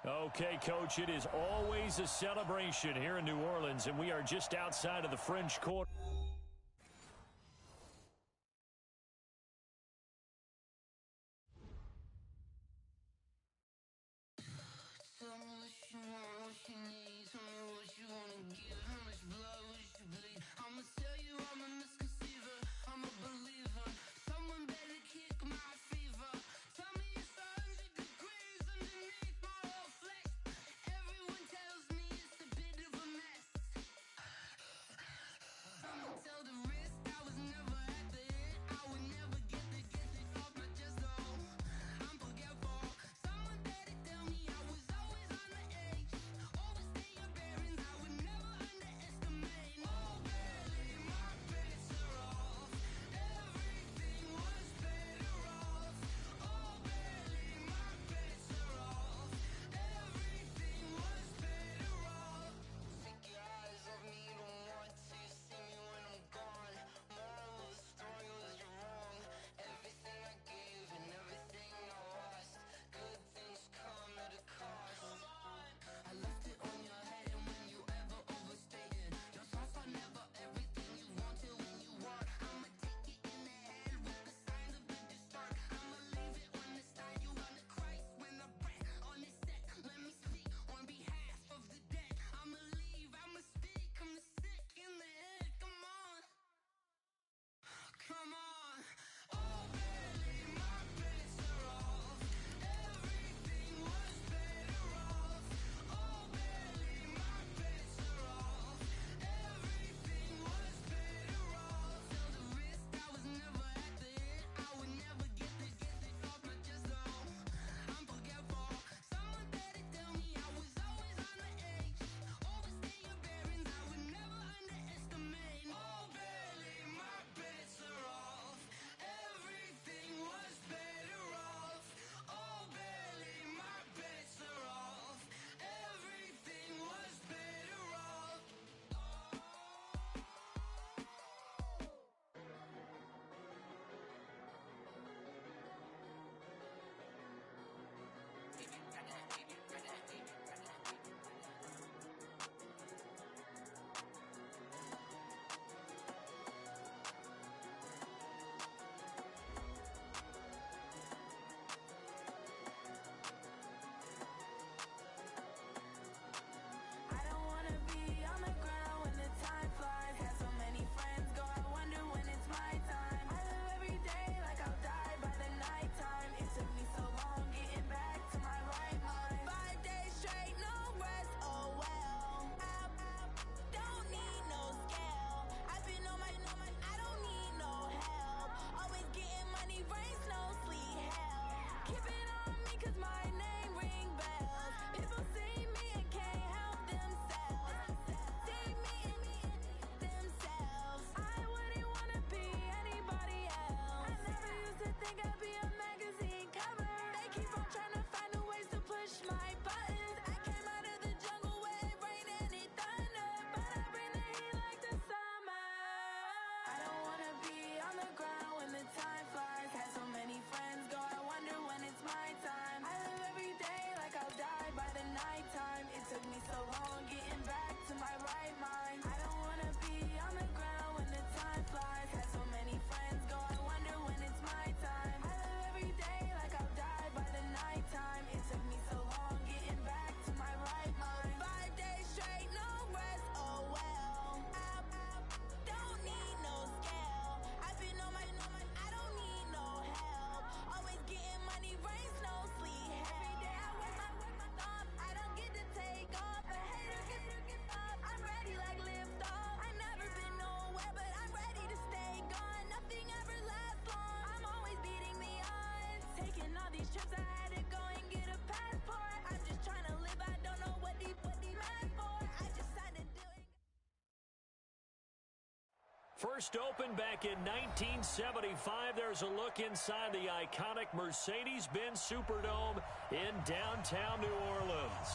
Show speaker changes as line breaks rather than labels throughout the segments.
Okay, Coach, it is always a celebration here in New Orleans, and we are just outside of the French Quarter. First opened back in 1975. There's a look inside the iconic Mercedes-Benz Superdome in downtown New Orleans.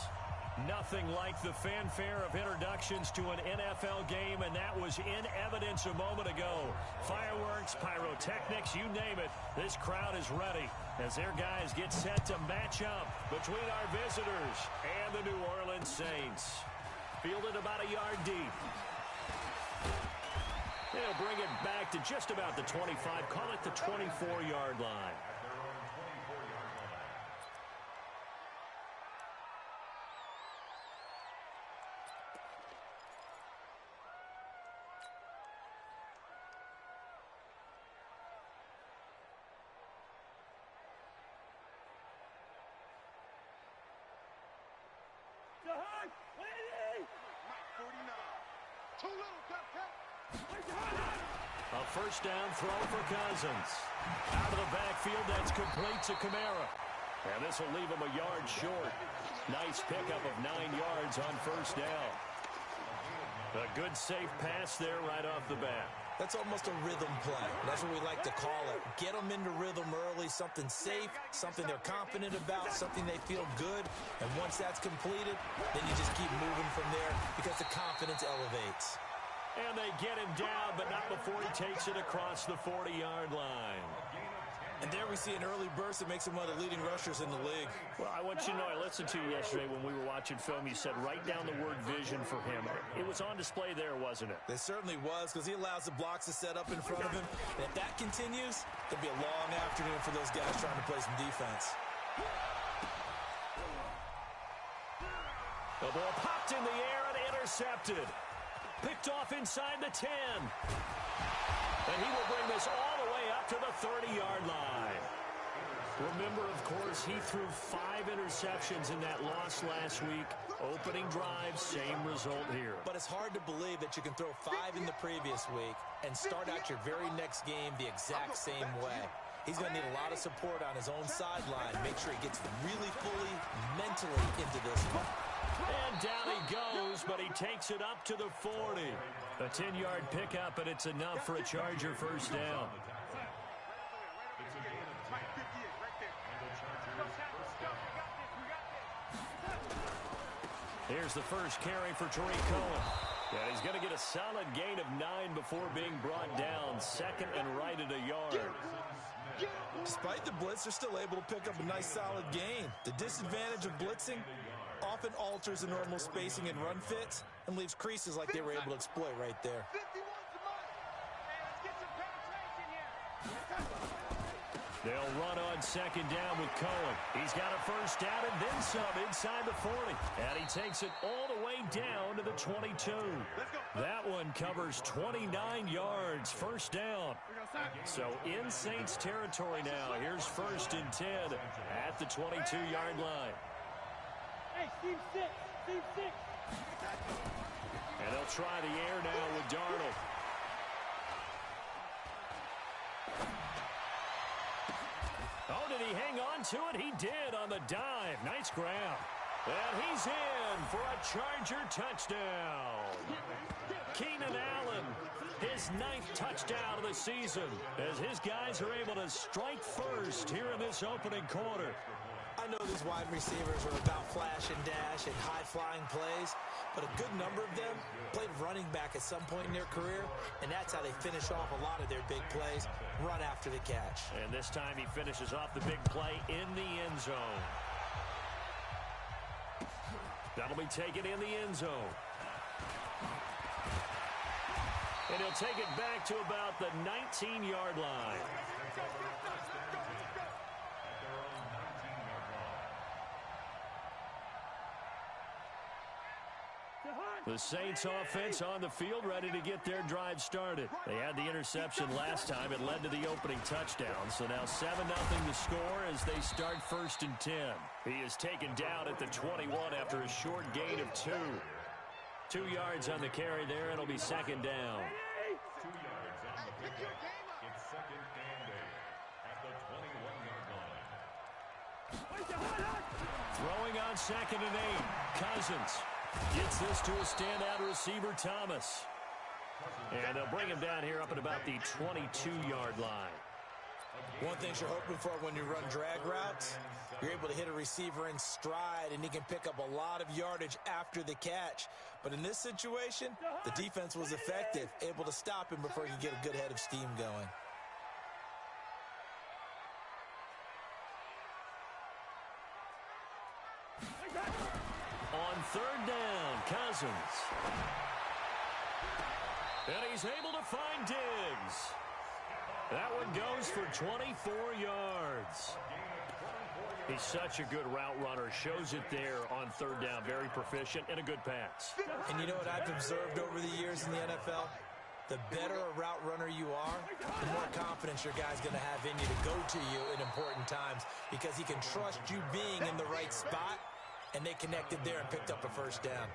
Nothing like the fanfare of introductions to an NFL game, and that was in evidence a moment ago. Fireworks, pyrotechnics, you name it. This crowd is ready as their guys get set to match up between our visitors and the New Orleans Saints. Fielded about a yard deep. They'll bring it back to just about the 25, call it the 24-yard line.
A
first down throw for Cousins. Out of the backfield, that's complete to Kamara. And this will leave him a yard short. Nice pickup of 9 yards on first down. A good safe pass there right off the bat.
That's almost a rhythm play. That's what we like to call it. Get them into rhythm early, something safe, something they're confident about, something they feel good. And once that's completed, then you just keep moving from there because the confidence elevates.
And they get him down, but not before he takes it across the 40-yard line.
And there we see an early burst that makes him one of the leading rushers in the league.
Well, I want you to know, I listened to you yesterday when we were watching film. You said write down the word vision for him. It was on display there, wasn't it?
It certainly was, because he allows the blocks to set up in front of him. And if that continues, there'll be a long afternoon for those guys trying to play some defense.
The ball popped in the air and intercepted. Picked off inside the 10. And he will bring this all the way up to the 30-yard line. Remember, of course, he threw 5 interceptions in that loss last week. Opening drive, same result here.
But it's hard to believe that you can throw 5 in the previous week and start out your very next game the exact same way. He's going to need a lot of support on his own sideline. Make sure he gets really fully mentally into this one.
And down he goes, but he takes it up to the 40. A 10-yard pickup, and it's enough for a Charger first down. Here's the first carry for Tariq Cohen. And he's going to get a solid gain of 9 before being brought down. Second and right at a yard.
Despite the blitz, they're still able to pick up a nice solid gain. The disadvantage of blitzing often alters the normal spacing and run fits and leaves creases like they were able to exploit right there.
They'll run on second down with Cohen. He's got a first down and then some inside the 40. And he takes it all the way down to the 22. That one covers 29 yards. First down. So in Saints territory now. Here's first and 10 at the 22-yard line.
Hey, Steve 6. Steve 6.
And they'll try the air now with Darnold. Oh, did he hang on to it? He did on the dive. Nice grab. And he's in for a Charger touchdown. Keenan Allen, his 9th touchdown of the season, as his guys are able to strike first here in this opening quarter.
I know these wide receivers are about flash and dash and high-flying plays, but a good number of them played running back at some point in their career, and that's how they finish off a lot of their big plays, run after the catch.
And this time he finishes off the big play in the end zone. That'll be taken in the end zone. And he'll take it back to about the 19-yard line. The Saints offense on the field, ready to get their drive started. They had the interception last time. It led to the opening touchdown. So now 7-0 the score as they start first and 10. He is taken down at the 21 after a short gain of 2. 2 yards on the carry there. It'll be second down.
2 yards on the pickup. It's second and 8 at the 21-yard line.
Throwing on second and 8. Cousins gets this to a standout receiver, Thomas. And they'll bring him down here up at about the 22-yard line.
One thing you're hoping for when you run drag routes, you're able to hit a receiver in stride, and he can pick up a lot of yardage after the catch. But in this situation, the defense was effective, able to stop him before he could get a good head of steam going.
On third down, Cousins. And he's able to find Diggs. That one goes for 24 yards. He's such a good route runner. Shows it there on third down. Very proficient and a good pass.
And you know what I've observed over the years in the NFL? The better a route runner you are, the more confidence your guy's going to have in you to go to you in important times, because he can trust you being in the right spot, and they connected there and picked up a first down.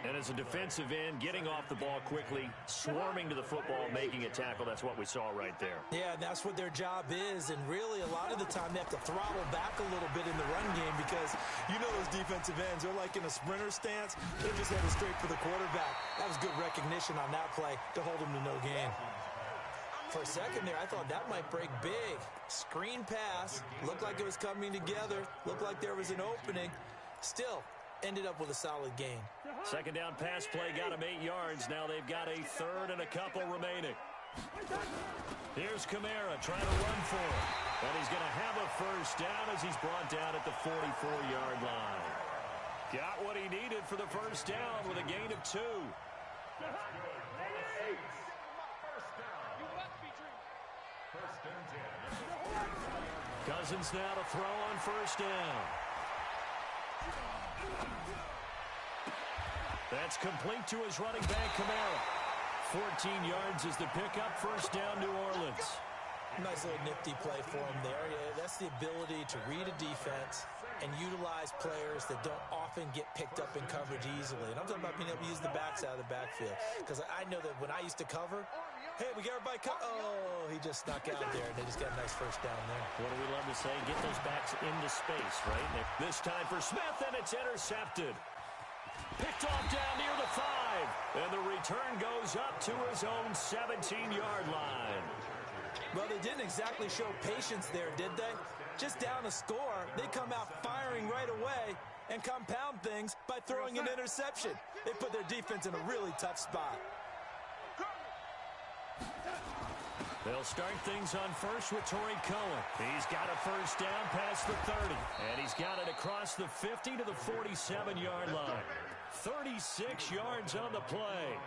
And as a defensive end, getting off the ball quickly, swarming to the football, making a tackle, that's what we saw right there.
Yeah, that's what their job is, and really a lot of the time they have to throttle back a little bit in the run game, because you know those defensive ends, they're like in a sprinter stance. They're just headed straight for the quarterback. That was good recognition on that play to hold him to no gain. For a second there, I thought that might break big. Screen pass, looked like it was coming together, looked like there was an opening. Still, ended up with a solid gain.
Second down pass play got him 8 yards. Now they've got a third and a couple remaining. Here's Kamara trying to run for it. And he's going to have a first down as he's brought down at the 44-yard line. Got what he needed for the first down with a gain of 2. Cousins now to throw on first down. That's complete to his running back, Kamara. 14 yards is the pickup. First down, New Orleans.
Nice little nifty play for him there. Yeah, that's the ability to read a defense and utilize players that don't often get picked up in coverage easily. And I'm talking about being able to use the backs out of the backfield. Because I know that when I used to cover, hey, we got everybody oh, he just snuck out there, and they just got a nice first down there.
What do we love to say? Get those backs into space, right? This time for Smith, and it's intercepted. Picked off down near the 5. And the return goes up to his own 17-yard line.
Well, they didn't exactly show patience there, did they? Just down a score, they come out firing right away and compound things by throwing an interception. They put their defense in a really tough spot.
They'll start things on first with Torrey Cohen. He's got a first down past the 30. And he's got it across the 50 to the 47-yard line. 36 yards on the play.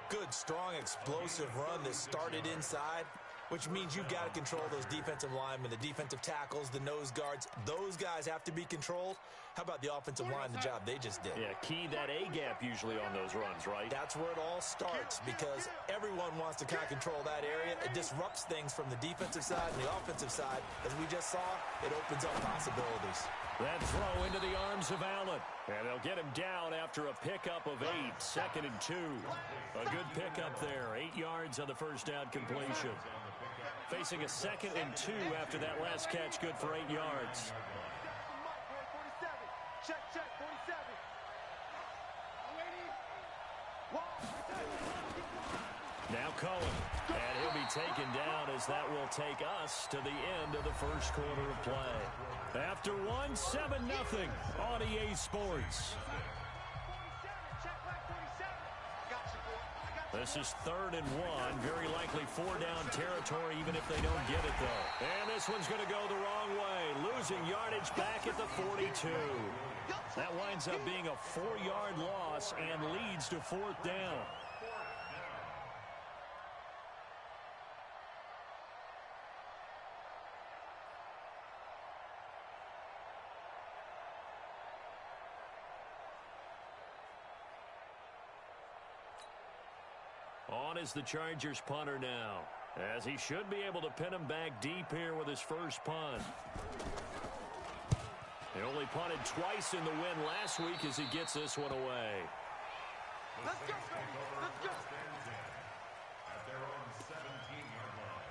Good, strong, explosive run that started inside, which means you've got to control those defensive linemen, the defensive tackles, the nose guards. Those guys have to be controlled. How about the offensive line, the job they just did?
Yeah, key that A-gap usually on those runs, right?
That's where it all starts, because everyone wants to kind of control that area. It disrupts things from the defensive side and the offensive side. As we just saw, it opens up possibilities.
That throw into the arms of Allen. And they'll get him down after a pickup of 8. 2nd and 2. A good pickup there. 8 yards on the first down completion. Facing a 2nd and 2 after that last catch. Good for 8 yards.
Check, 47.
Now Cohen. And he'll be taken down as that will take us to the end of the first quarter of play. After 7-0 on EA Sports. This is 3rd and 1. Very likely 4-down territory, even if they don't get it, though. And this one's going to go the wrong way. Losing yardage back at the 42. That winds up being a 4-yard loss and leads to 4th down. On is the Chargers punter now, as he should be able to pin him back deep here with his first punt. He only punted twice in the win last week as he gets this one away.
Let's go, baby. Let's go.
At their own 17-yard line.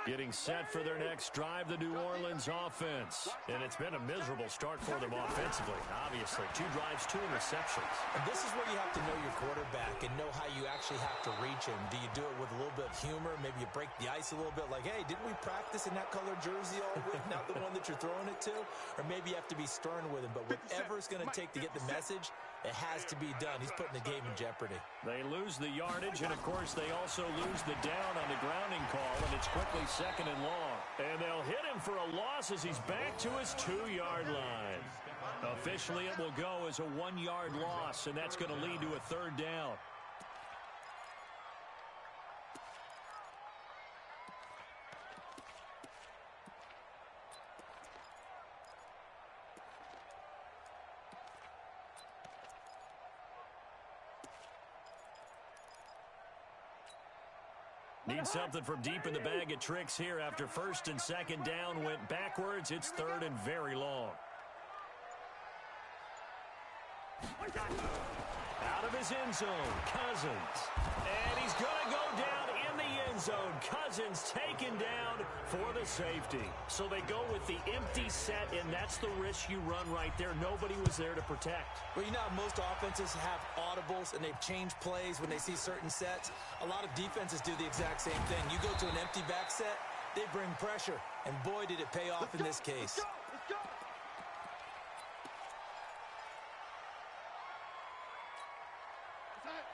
Getting set for their next drive, the New Orleans offense. And it's been a miserable start for them offensively, obviously. 2 drives, 2 interceptions.
And this is where you have to know your quarterback and know how you actually actually have to reach him? Do you do it with a little bit of humor? Maybe you break the ice a little bit, like, hey, didn't we practice in that color jersey all week, not the one that you're throwing it to? Or maybe you have to be stern with him, but whatever it's going to take to get the message, it has to be done. He's putting the game in jeopardy.
They lose the yardage, and, of course, they also lose the down on the grounding call, and it's quickly 2nd and long. And they'll hit him for a loss as he's back to his 2-yard line. Officially, it will go as a 1-yard loss, and that's going to lead to a 3rd down. Need something from deep in the bag of tricks here after 1st and 2nd down went backwards. It's 3rd and very long. Out of his end zone, Cousins. And he's going to go down in the end zone. Cousins taken down for the safety. So they go with the empty set, and that's the risk you run right there. Nobody was there to protect.
Well, you know how most offenses have audibles, and they've changed plays when they see certain sets. A lot of defenses do the exact same thing. You go to an empty back set, they bring pressure. And boy, did it pay off in this case.
Let's go.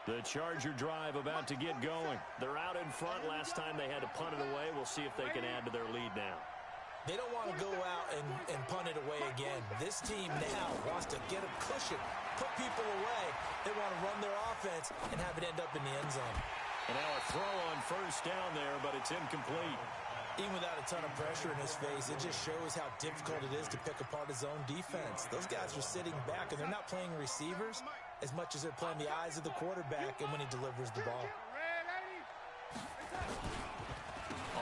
The Charger drive about to get going. They're out in front. Last time they had to punt it away. We'll see if they can add to their lead now.
They don't want to go out and punt it away again. This team now wants to get a cushion, put people away. They want to run their offense and have it end up in the end zone.
And now a throw on 1st down there, but it's incomplete.
Even without a ton of pressure in his face, it just shows how difficult it is to pick apart his own defense. Those guys are sitting back, and they're not playing receivers as much as they're playing the eyes of the quarterback and when he delivers the ball.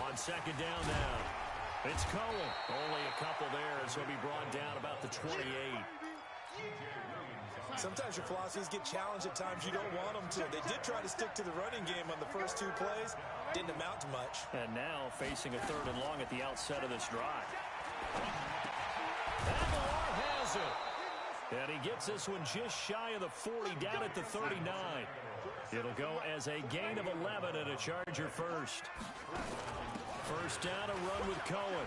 On 2nd down now, it's Cohen. Only a couple there, as he'll be brought down about the 28.
Sometimes your philosophies get challenged at times you don't want them to. They did try to stick to the running game on the first 2 plays. Didn't amount to much.
And now facing a 3rd and long at the outset of this drive. Aguilar has it. And he gets this one just shy of the 40, down at the 39. It'll go as a gain of 11 and a Charger first. 1st down, a run with Cohen.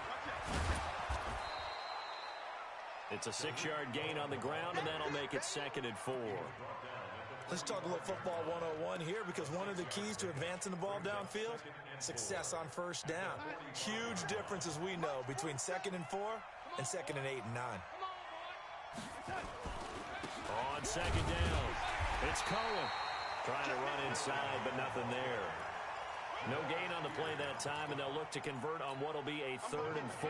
It's a 6-yard gain on the ground, and that'll make it 2nd and 4.
Let's talk a little football 101 here, because one of the keys to advancing the ball downfield, success on 1st down. Huge difference, as we know, between 2nd and 4 and 2nd and 8 and 9.
On 2nd down, it's Cohen. Trying to run inside, but nothing there. No gain on the play that time, and they'll look to convert on what will be a 3rd and 4.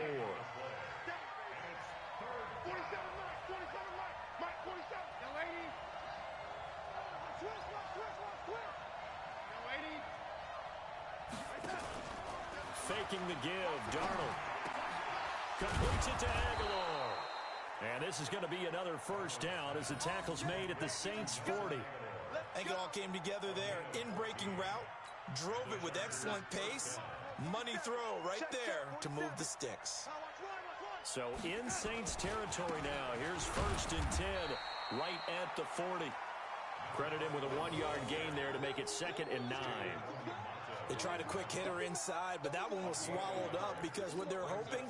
47 right. Mike, 47. Young lady. Switch. Young lady.
Faking the give, Darnold. Completes it to Aguilar. And this is going to be another 1st down as the tackle's made at the Saints' 40.
I think it all came together there. In-breaking route, drove it with excellent pace. Money throw right there to move the sticks.
So in Saints territory now. Here's 1st and 10 right at the 40. Credit him with a 1-yard gain there to make it 2nd and 9.
They tried a quick hitter inside, but that one was swallowed up because what they're hoping,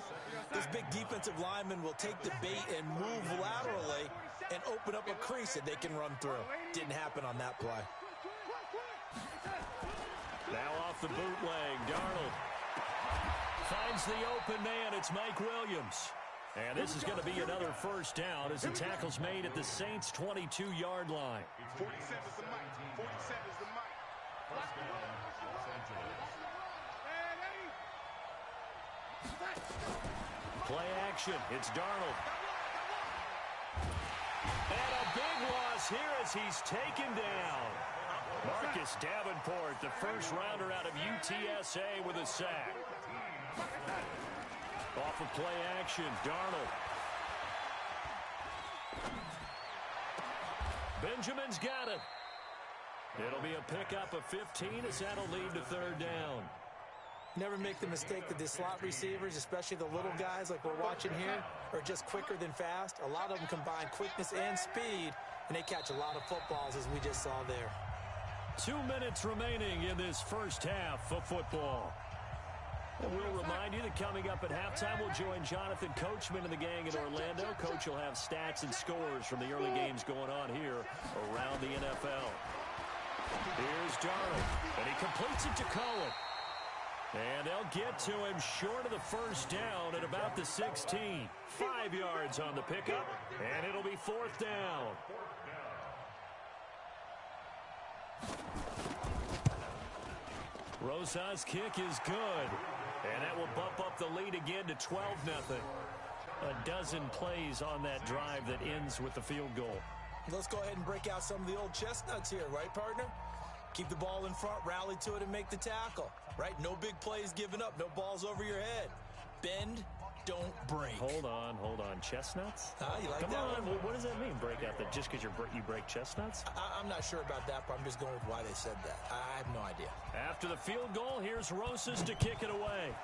this big defensive lineman will take the bait and move laterally and open up a crease that they can run through. Didn't happen on that play.
Now off the bootleg, Darnold finds the open man. It's Mike Williams. And this is going to be another 1st down as the tackle's made at the Saints' 22-yard line.
47 is the mic. 47 is the mic.
Play action. It's Darnold. And a big loss here as he's taken down. Marcus Davenport, the 1st rounder out of UTSA, with a sack. Off of play action, Darnold. Benjamin's got it. It'll be a pickup of 15 as that'll lead to 3rd down.
Never make the mistake that the slot receivers, especially the little guys like we're watching here, are just quicker than fast. A lot of them combine quickness and speed, and they catch a lot of footballs as we just saw there.
2 minutes remaining in this first half of football. And we'll remind you that coming up at halftime, we'll join Jonathan Coachman and the gang in Orlando. Coach will have stats and scores from the early games going on here around the NFL. Here's Darnold, and he completes it to Cohen. And they'll get to him short of the first down at about the 16. 5 yards on the pickup, and it'll be 4th down. Rosas' kick is good, and that will bump up the lead again to 12-0. A dozen plays on that drive that ends with the field goal.
Let's go ahead and break out some of the old chestnuts here, right, partner? Keep the ball in front, rally to it, and make the tackle, right? No big plays given up, no balls over your head. Bend, don't break.
Hold on. Chestnuts?
You like
Come
that
on,
one?
what does that mean, break out? That just because you break chestnuts?
I'm not sure about that, but I'm just going with why they said that. I have no idea.
After the field goal, here's Rosas to kick it away.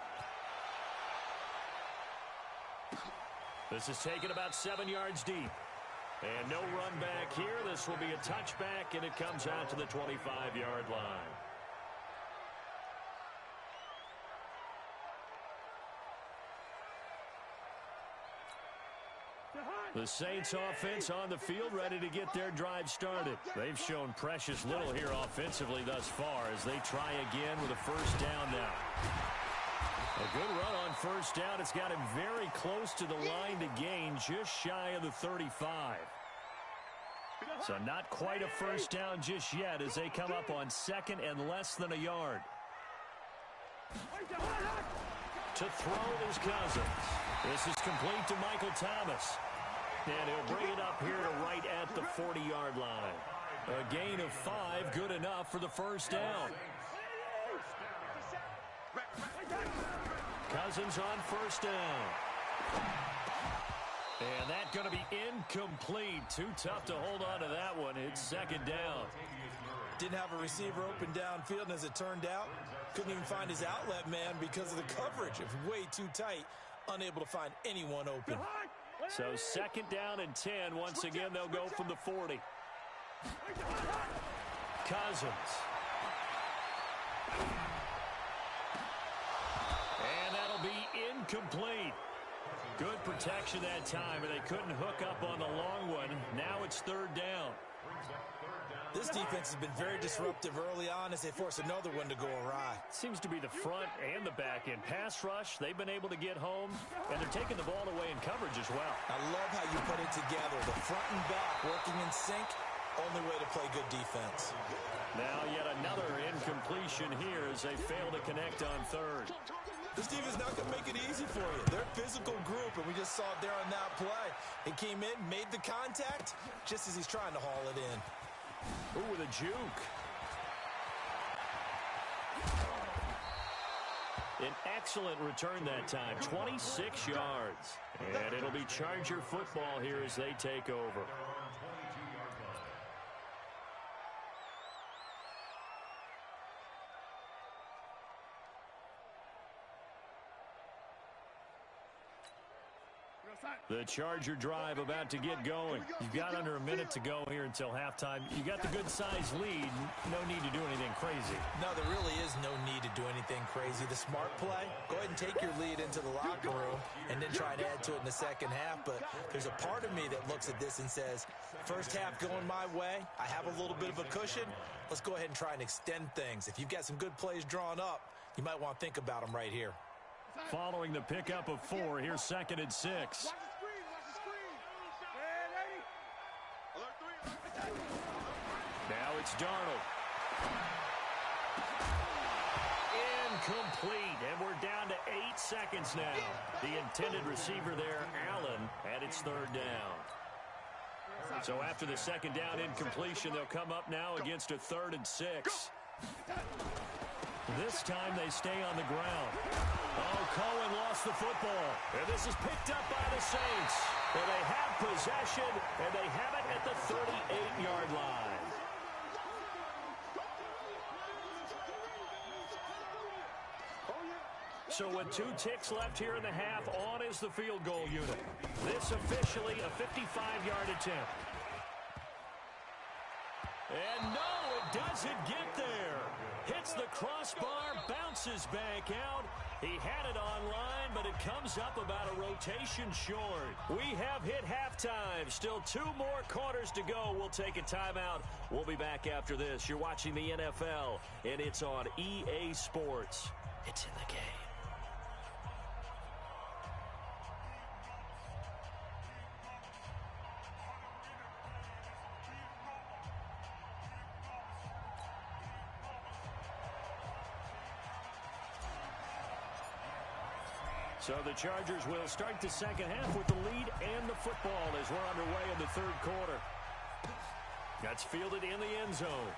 This is taken about 7 yards deep. And no run back here. This will be a touchback, and it comes out to the 25-yard line. The Saints offense on the field, ready to get their drive started. They've shown precious little here offensively thus far as they try again with a first down now. A good run on first down. It's got him very close to the line to gain, just shy of the 35. So not quite a first down just yet as they come up on second and less than a yard. To throw is Cousins. This is complete to Michael Thomas. And he'll bring it up here to right at the 40-yard line. A gain of 5, good enough for the first down. Cousins on first down. And that's going to be incomplete. Too tough to hold on to that one. It's second down.
Didn't have a receiver open downfield, and as it turned out, couldn't even find his outlet man because of the coverage. It was way too tight, unable to find anyone open.
So second down and 10. Once again, they'll go from the 40. Cousins. And that'll be incomplete. Good protection that time, and they couldn't hook up on the long one. Now it's third down.
This defense has been very disruptive early on as they force another one to go awry.
Seems to be the front and the back end. Pass rush, they've been able to get home, and they're taking the ball away in coverage as well.
I love how you put it together. The front and back working in sync, only way to play good defense.
Now yet another incompletion here as they fail to connect on third.
This defense is not going to make it easy for you. They're a physical group, and we just saw it there on that play. He came in, made the contact, just as he's trying to haul it in.
Ooh, with a juke. An excellent return that time, 26 yards. And it'll be Charger football here as they take over. The Charger drive about to get going. You've got under a minute to go here until halftime. You got the good-sized lead. No need to do anything crazy.
No, there really is no need to do anything crazy. The smart play, go ahead and take your lead into the locker room and then try to add to it in the second half. But there's a part of me that looks at this and says, first half going my way, I have a little bit of a cushion. Let's go ahead and try and extend things. If you've got some good plays drawn up, you might want to think about them right here.
Following the pickup of 4, here's second and 6. Now it's Darnold. Incomplete, and we're down to 8 seconds now. The intended receiver there, Allen, and it's third down. So after the second down incompletion, they'll come up now against a 3rd and 6. This time they stay on the ground. Oh, Cohen lost the football. And this is picked up by the Saints. And they have possession, and they have it at the 38-yard line. So with 2 ticks left here in the half, on is the field goal unit. This officially a 55-yard attempt. And no, it doesn't get there. Hits the crossbar, bounces back out. He had it online, but it comes up about a rotation short. We have hit halftime. Still 2 more quarters to go. We'll take a timeout. We'll be back after this. You're watching the NFL, and it's on EA Sports. It's in the game. So the Chargers will start the second half with the lead and the football as we're underway in the third quarter. That's fielded in the end zone.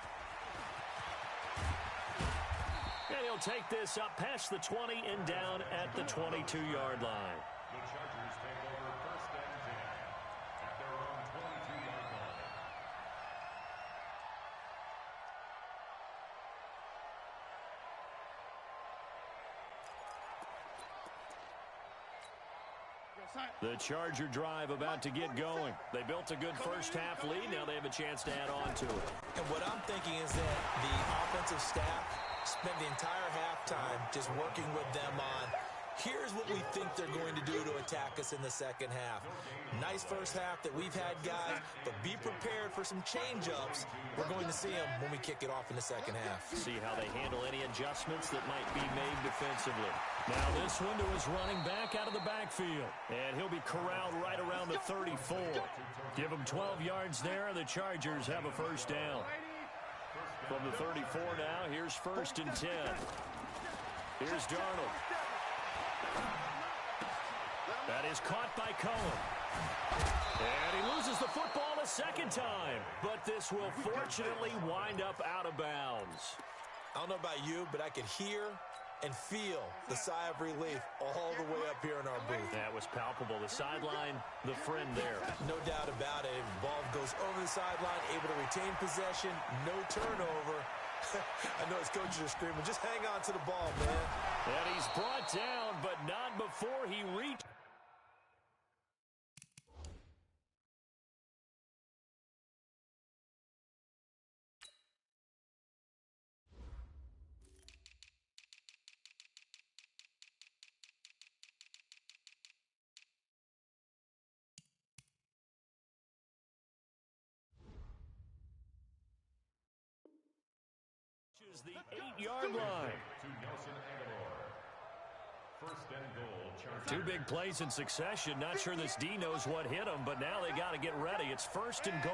And he'll take this up past the 20 and down at the 22-yard line.
The Chargers take over first and 10 at their own 22-yard line.
The Charger drive about to get going. They built a good first half lead. Now they have a chance to add on to it.
And what I'm thinking is that the offensive staff spent the entire halftime just working with them on, here's what we think they're going to do to attack us in the second half. Nice first half that we've had, guys, but be prepared for some change-ups. We're going to see them when we kick it off in the second half.
See how they handle any adjustments that might be made defensively. Now this one to his running back out of the backfield. And he'll be corralled right around the 34. Give him 12 yards there. The Chargers have a first down. From the 34 now, here's first and 10. Here's Darnold. That is caught by Cohen. And he loses the football a second time. But this will fortunately wind up out of bounds.
I don't know about you, but I could hear and feel the sigh of relief all the way up here in our booth.
That was palpable. The sideline, the friend there.
No doubt about it. Ball goes over the sideline, able to retain possession, no turnover. I know his coaches are screaming, just hang on to the ball, man.
And he's brought down, but not before he reached. The 8-yard line.
To Nelson Aguilar. First and goal, Chargers.
2 big plays in succession. Not sure this D knows what hit him, but now they got to get ready. It's first and goal.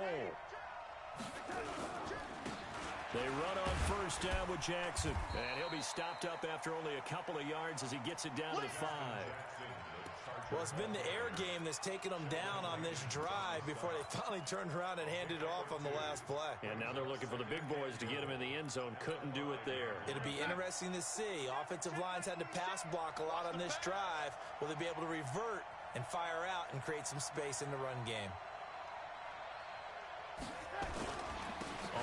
They run on first down with Jackson. And he'll be stopped up after only a couple of yards as he gets it down to the 5.
Well, it's been the air game that's taken them down on this drive before they finally turned around and handed it off on the last play.
And now they're looking for the big boys to get him in the end zone. Couldn't do it there.
It'll be interesting to see. Offensive lines had to pass block a lot on this drive. Will they be able to revert and fire out and create some space in the run game?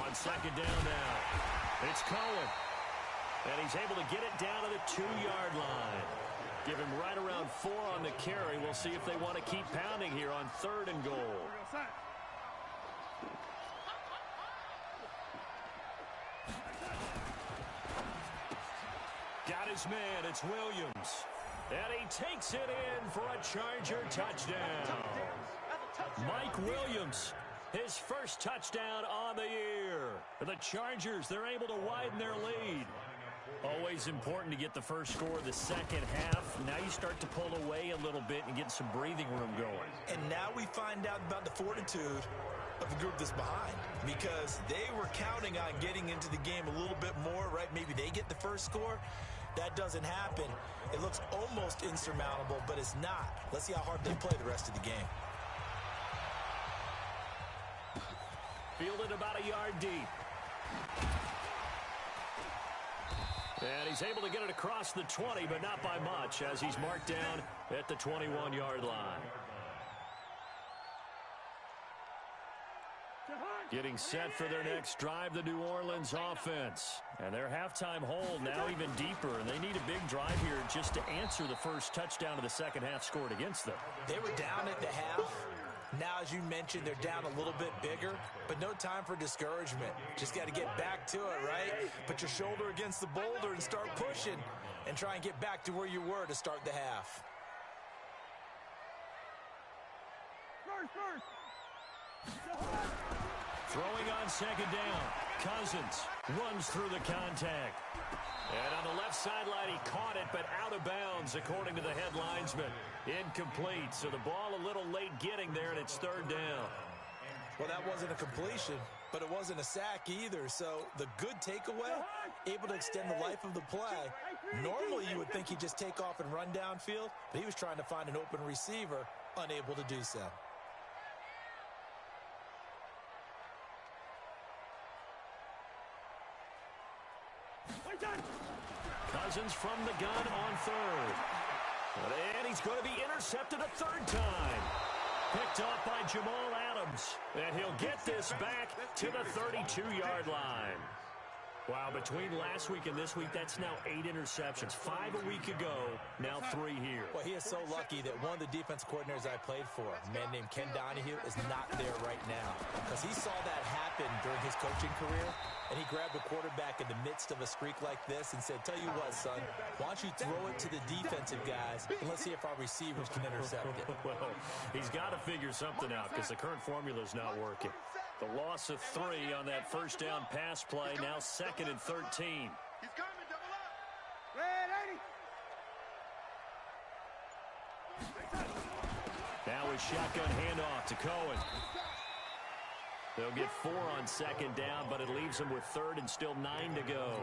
On second down now, it's Cohen. And he's able to get it down to the 2-yard line. Give him right around 4 on the carry. We'll see if they want to keep pounding here on third and goal. Got his man. It's Williams. And he takes it in for a Charger touchdown. Mike Williams, his first touchdown on the year. The Chargers, they're able to widen their lead. Always important to get the first score of the second half. Now you start to pull away a little bit and get some breathing room going.
And now we find out about the fortitude of the group that's behind, because they were counting on getting into the game a little bit more, right? Maybe they get the first score. That doesn't happen. It looks almost insurmountable, but it's not. Let's see how hard they play the rest of the game.
Fielded about a yard deep. And he's able to get it across the 20, but not by much, as he's marked down at the 21-yard line. Getting set for their next drive, the New Orleans offense. And their halftime hold now even deeper, and they need a big drive here just to answer the first touchdown of the second half scored against them.
They were down at the half. Now, as you mentioned, they're down a little bit bigger, but no time for discouragement. Just got to get back to it, right? Put your shoulder against the boulder and start pushing and try and get back to where you were to start the half.
Throwing on second down. Cousins runs through the contact. And on the left sideline, he caught it, but out of bounds, according to the head linesman. Incomplete, so the ball a little late getting there, and it's third down.
Well, that wasn't a completion, but it wasn't a sack either. So the good takeaway, able to extend the life of the play. Normally, you would think he'd just take off and run downfield, but he was trying to find an open receiver, unable to do so.
Cousins from the gun on third. And he's going to be intercepted a third time. Picked off by Jamal Adams. And he'll get this back to the 32-yard line. Wow, between last week and this week, that's now 8 interceptions. 5 a week ago, now 3 here.
Well, he is so lucky that one of the defense coordinators I played for, a man named Ken Donahue, is not there right now. Because he saw that happen during his coaching career, and he grabbed a quarterback in the midst of a streak like this and said, tell you what, son, why don't you throw it to the defensive guys, and let's see if our receivers can intercept it.
Well, he's got to figure something out because the current formula is not working. The loss of 3 on that first down pass play, now 2nd and 13.
He's coming, double up. Red 80.
Now a shotgun handoff to Cohen. They'll get 4 on second down, but it leaves them with 3rd and still 9 to go.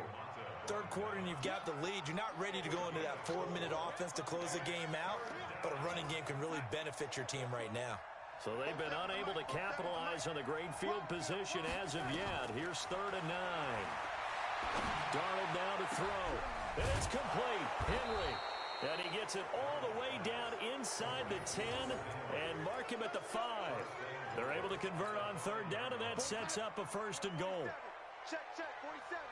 Third quarter and you've got the lead. You're not ready to go into that 4-minute offense to close the game out, but a running game can really benefit your team right now.
So they've been unable to capitalize on the great field position as of yet. Here's 3rd and 9. Darnold now to throw. And it's complete. Henry. And he gets it all the way down inside the 10 and mark him at the 5. They're able to convert on 3rd down, and that sets up a 1st and goal.
Check, 47.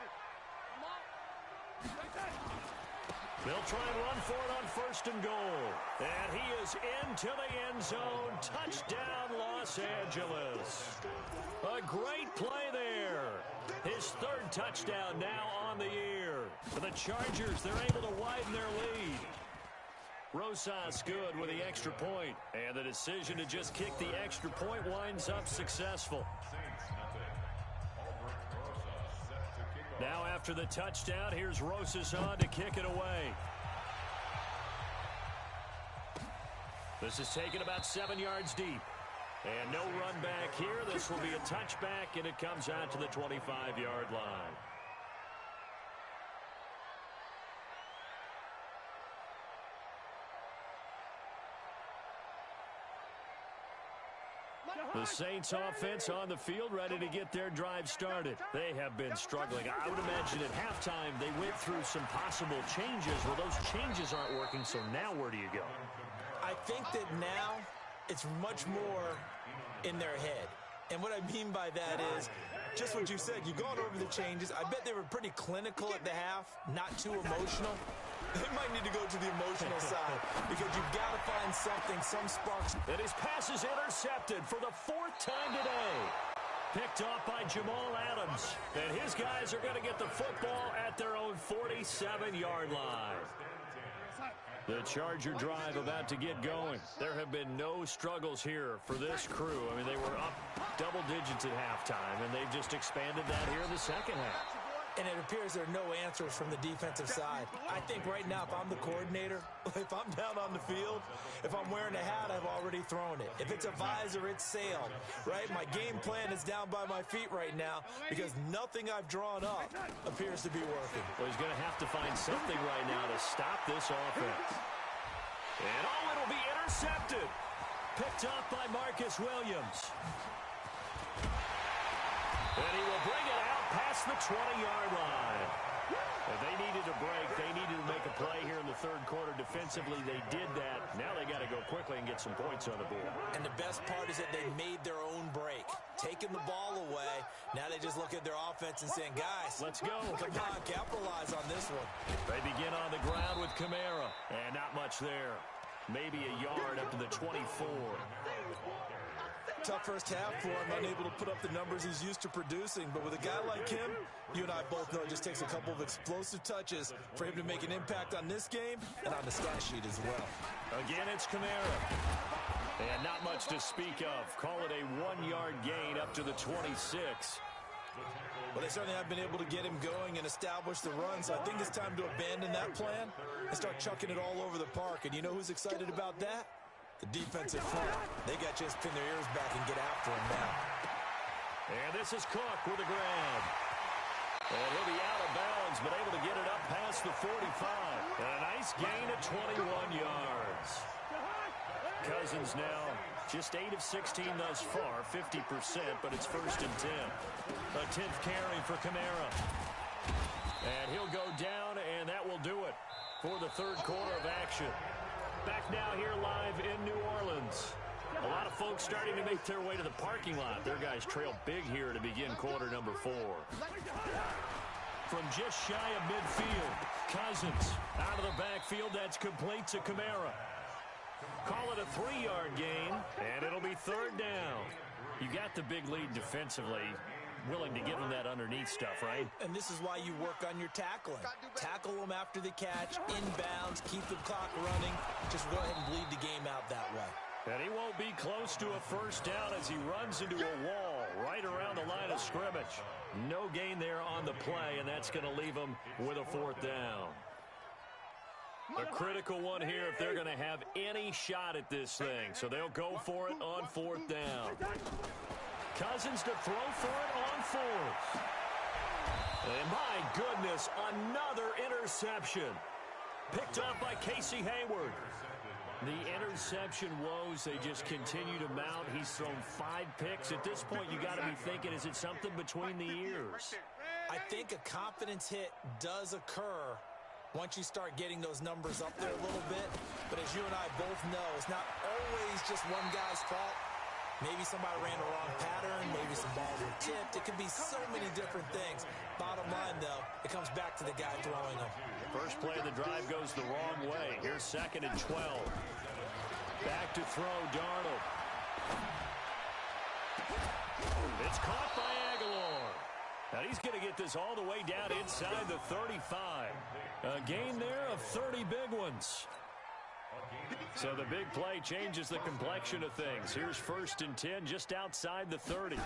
They'll try and run for it on 1st and goal. And he is into the end zone. Touchdown, Los Angeles. A great play there. His 3rd touchdown now on the year. For the Chargers, they're able to widen their lead. Rosas good with the extra point. And the decision to just kick the extra point winds up successful. Now after the touchdown, here's Rosas on to kick it away. This is taken about 7 yards deep. And no run back here. This will be a touchback, and it comes out to the 25-yard line. The Saints offense on the field, ready to get their drive started. They have been struggling. I would imagine at halftime they went through some possible changes. Well, those changes aren't working, so now where do you go?
I think that now it's much more in their head. And what I mean by that is just what you said. You've gone over the changes. I bet they were pretty clinical at the half, not too emotional. They might need to go to the emotional side because you've got to find something, some sparks.
And his pass is intercepted for the 4th time today. Picked off by Jamal Adams. And his guys are going to get the football at their own 47-yard line. The Charger drive about to get going. There have been no struggles here for this crew. I mean, they were up double digits at halftime, and they've just expanded that here in the second half.
And it appears there are no answers from the defensive side. I think right now, if I'm the coordinator, if I'm down on the field, if I'm wearing a hat, I've already thrown it. If it's a visor, it's sailed, right? My game plan is down by my feet right now because nothing I've drawn up appears to be working.
Well, he's going to have to find something right now to stop this offense. And it'll be intercepted. Picked off by Marcus Williams. And he will bring it out past the 20-yard line. If they needed a break, they needed to make a play here in the 3rd quarter. Defensively, they did that. Now they got to go quickly and get some points on the board.
And the best part is that they made their own break. Taking the ball away. Now they just look at their offense and saying, guys,
let's go.
Come on, capitalize on this one.
They begin on the ground with Kamara. And not much there. Maybe a yard up to the 24.
Tough first half for him, unable to put up the numbers he's used to producing. But with a guy like him, you and I both know it just takes a couple of explosive touches for him to make an impact on this game and on the stat sheet as well.
Again, it's Kamara. And not much to speak of. Call it a 1-yard gain up to the 26.
Well, they certainly have been able to get him going and establish the run, so I think it's time to abandon that plan and start chucking it all over the park. And you know who's excited about that? The defensive front. They got to just pin their ears back and get after him now.
And this is Cook with a grab. And he'll be out of bounds, but able to get it up past the 45. And a nice gain at 21 yards. Cousins now just 8 of 16 thus far, 50%, but it's 1st and 10. A 10th carry for Kamara. And he'll go down, and that will do it for the third quarter of action. Back now here live in New Orleans. A lot of folks starting to make their way to the parking lot. Their guys trail big here to begin quarter number 4. From just shy of midfield, Cousins out of the backfield. That's complete to Kamara. Call it a 3-yard gain, and it'll be 3rd down. You got the big lead defensively. Willing to give them that underneath stuff, right?
And this is why you work on your tackling. Tackle them after the catch, inbounds, keep the clock running. Just go ahead and bleed the game out that way.
And he won't be close to a 1st down as he runs into a wall right around the line of scrimmage. No gain there on the play, and that's going to leave him with a 4th down. A critical one here if they're going to have any shot at this thing. So they'll go for it on 4th down. Cousins to throw for it on 4th. And my goodness, another interception. Picked up by Casey Hayward. The interception woes, they just continue to mount. He's thrown 5 picks. At this point, you got to be thinking, is it something between the ears?
I think a confidence hit does occur once you start getting those numbers up there a little bit. But as you and I both know, it's not always just one guy's fault. Maybe somebody ran the wrong pattern. Maybe some balls were tipped. It could be so many different things. Bottom line, though, it comes back to the guy throwing them.
First play of the drive goes the wrong way. Here's 2nd and 12. Back to throw, Darnold. It's caught by Aguilar. Now he's going to get this all the way down inside the 35. A gain there of 30 big ones. So the big play changes the complexion of things. Here's 1st and 10 just outside the 30.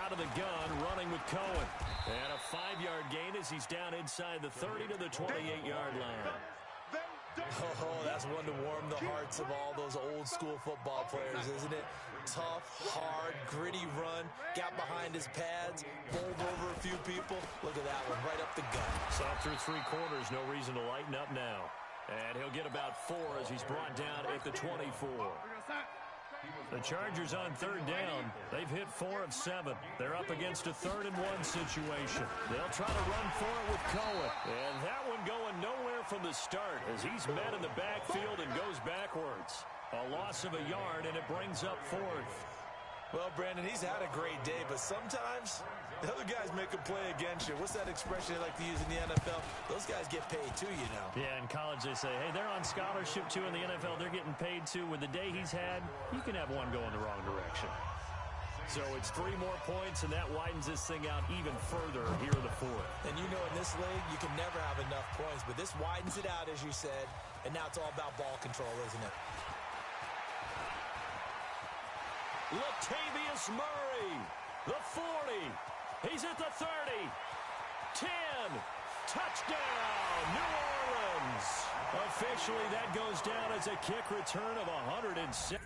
Out of the gun, running with Cohen. And a 5-yard gain as he's down inside the 30 to the 28-yard line.
Oh, that's one to warm the hearts of all those old school football players, isn't it? Tough, hard, gritty run. Got behind his pads, bowled over a few people. Look at that one, right up the gut.
Saw through 3 quarters, no reason to lighten up now. And he'll get about 4 as he's brought down at the 24. The Chargers on 3rd down. They've hit 4 of 7. They're up against a 3rd and 1 situation. They'll try to run for it with Cohen. And that one going nowhere from the start as he's met in the backfield and goes backwards. A loss of a yard, and it brings up 4th.
Well, Brandon, he's had a great day, but sometimes the other guys make a play against you. What's that expression they like to use in the NFL? Those guys get paid too, you know.
Yeah, in college they say, hey, they're on scholarship too. In the NFL, they're getting paid too. With the day he's had, you can have one going the wrong direction. So it's 3 more points, and that widens this thing out even further here in the 4th.
And you know in this league, you can never have enough points, but this widens it out, as you said, and now it's all about ball control, isn't it?
Latavius Murray, the 40. He's at the 30. 10. Touchdown, New Orleans. Officially, that goes down as a kick return of 106.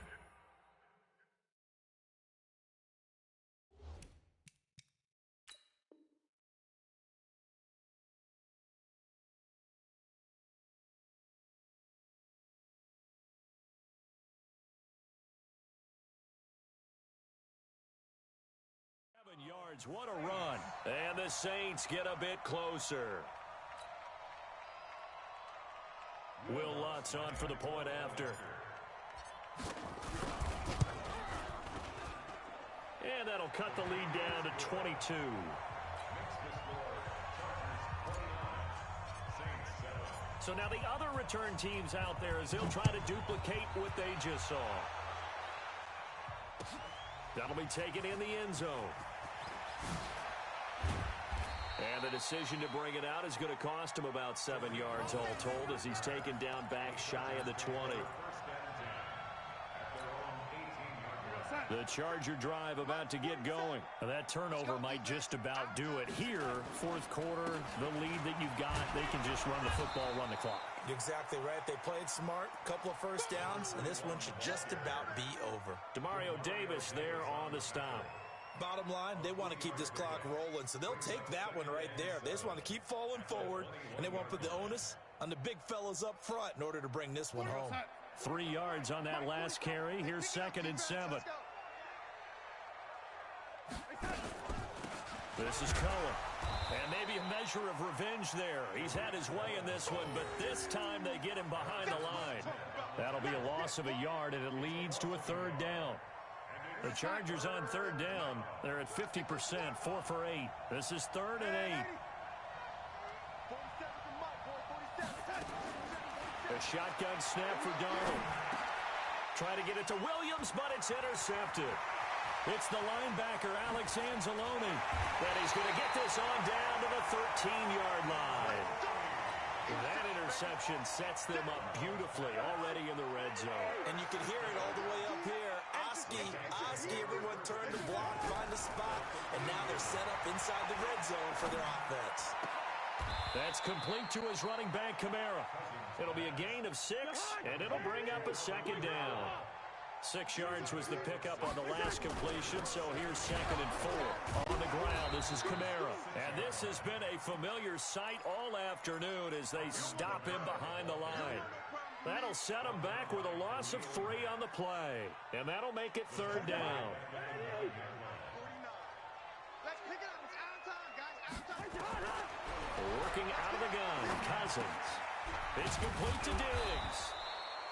Yards, what a run. And the Saints get a bit closer. Will Lutz on for the point after. And that'll cut the lead down to 22. So now the other return teams out there as they'll try to duplicate what they just saw. That'll be taken in the end zone. And the decision to bring it out is going to cost him about 7 yards all told as he's taken down back shy of the 20. The Charger drive about to get going.
Now that turnover might just about do it. Here, fourth quarter, the lead that you've got, they can just run the football, run the clock.
Exactly right. They played smart, couple of first downs, and this one should just about be over.
Demario Davis there on the stop.
Bottom line, they want to keep this clock rolling, so they'll take that one right there. They just want to keep falling forward, and they won't put the onus on the big fellas up front in order to bring this one home.
3 yards on that last carry. Here's 2nd and 7. This is Cohen. And maybe a measure of revenge there. He's had his way in this one, but this time they get him behind the line. That'll be a loss of a yard, and it leads to a 3rd down. The Chargers on 3rd down. They're at 50%, 4 for 8. This is 3rd and 8. A shotgun snap for Darnold. Trying to get it to Williams, but it's intercepted. It's the linebacker, Alex Anzalone, that he's going to get this on down to the 13-yard line. That interception sets them up beautifully already in the red zone.
And you can hear it all the way up here. Oski, everyone turned to block, find a spot, and now they're set up inside the red zone for their offense.
That's complete to his running back, Kamara. It'll be a gain of 6, and it'll bring up a 2nd down. 6 yards was the pickup on the last completion, so here's 2nd and 4. On the ground, this is Kamara. And this has been a familiar sight all afternoon as they stop him behind the line. That'll set him back with a loss of 3 on the play. And that'll make it 3rd down. Working out of the gun, Cousins. It's complete to Diggs.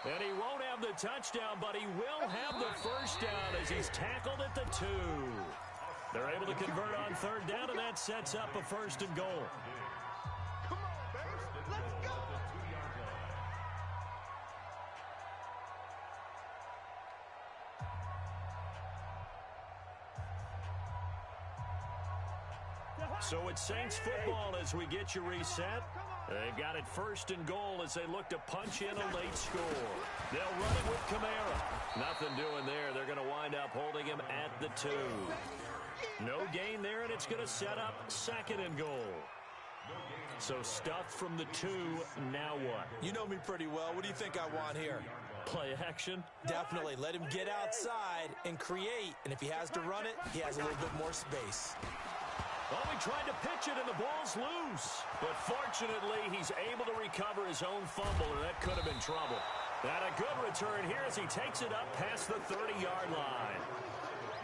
And he won't have the touchdown, but he will have the first down as he's tackled at the 2. They're able to convert on 3rd down, and that sets up a 1st and goal.
Come on, baby. Let's go.
So it's Saints football as we get you reset. They've got it 1st and goal as they look to punch in a late score. They'll run it with Kamara. Nothing doing there. They're going to wind up holding him at the 2. No gain there, and it's going to set up 2nd and goal. So stuffed from the 2, now what?
You know me pretty well. What do you think I want here?
Play action?
Definitely. Let him get outside and create. And if he has to run it, he has a little bit more space.
Oh, he tried to pitch it, and the ball's loose. But fortunately, he's able to recover his own fumble, or that could have been trouble. And a good return here as he takes it up past the 30-yard line.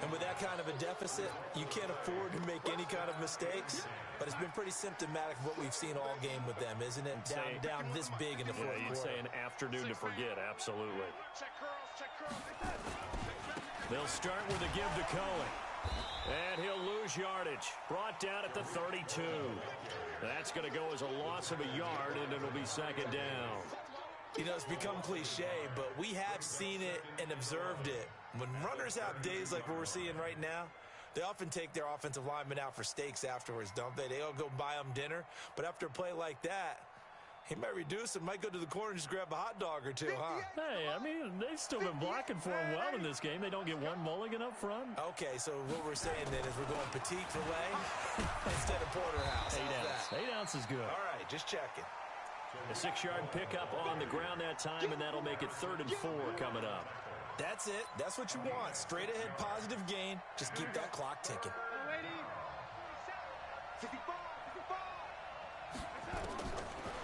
And with that kind of a deficit, you can't afford to make any kind of mistakes. But it's been pretty symptomatic of what we've seen all game with them, isn't it? Down this big in the fourth quarter.
You'd say an afternoon to forget, absolutely. They'll start with a give to Cohen. And he'll lose yardage. Brought down at the 32. That's going to go as a loss of a yard, and it'll be 2nd down.
You know, it's become cliche, but we have seen it and observed it. When runners have days like what we're seeing right now, they often take their offensive linemen out for steaks afterwards, don't they? They all go buy them dinner. But after a play like that, he might reduce and might go to the corner and just grab a hot dog or two, huh?
Hey, I mean, they've still been blocking for him well in this game. They don't get one mulligan up front.
Okay, so what we're saying then is we're going petite filet instead of porterhouse.
8 ounce. 8 ounce is good.
All right, just checking.
A 6-yard pickup on the ground that time, and that'll make it 3rd and 4 coming up.
That's it. That's what you want. Straight ahead positive gain. Just keep that clock ticking.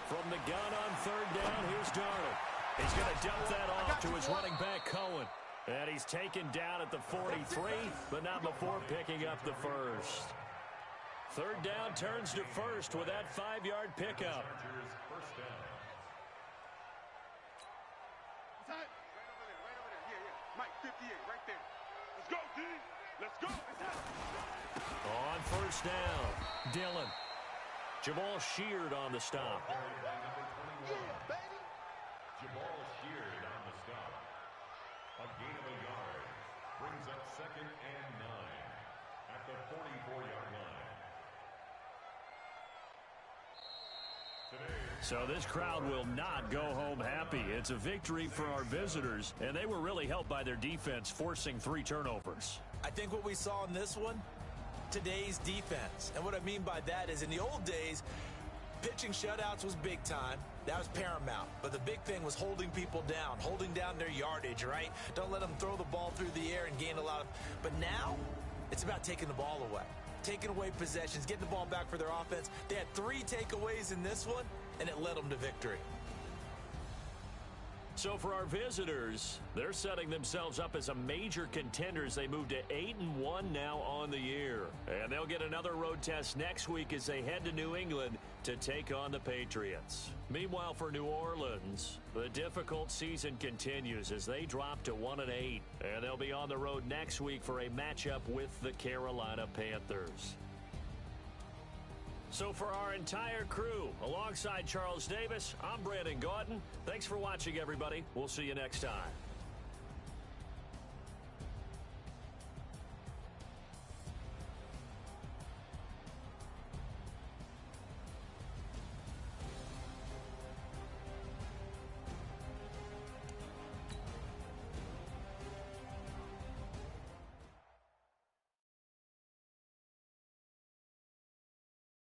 From the gun on 3rd down, here's Darnold. He's going to dump that off to his running back, Cohen. And he's taken down at the 43, but not before picking up the first. 3rd down turns to 1st with that 5-yard pickup.
Mike, 58, right there. Let's go, D. Let's go.
On 1st down, Dillon. Jamal Sheard on the stop.
Yeah, baby.
Jamal Sheard on the stop. A gain of a yard. Brings up 2nd 2nd and 9 at the 44-yard line.
So this crowd will not go home happy. It's a victory for our visitors, and they were really helped by their defense, forcing 3 turnovers.
I think what we saw in this one, today's defense. And what I mean by that is in the old days, pitching shutouts was big time. That was paramount. But the big thing was holding people down, holding down their yardage, right? Don't let them throw the ball through the air and gain a lot of... But now, it's about taking the ball away. Taking away possessions, getting the ball back for their offense. They had 3 takeaways in this one, and it led them to victory.
So for our visitors, they're setting themselves up as a major contender as they move to 8-1 now on the year. And they'll get another road test next week as they head to New England to take on the Patriots. Meanwhile, for New Orleans, the difficult season continues as they drop to 1-8. And they'll be on the road next week for a matchup with the Carolina Panthers. So for our entire crew, alongside Charles Davis, I'm Brandon Gaudin. Thanks for watching, everybody. We'll see you next time.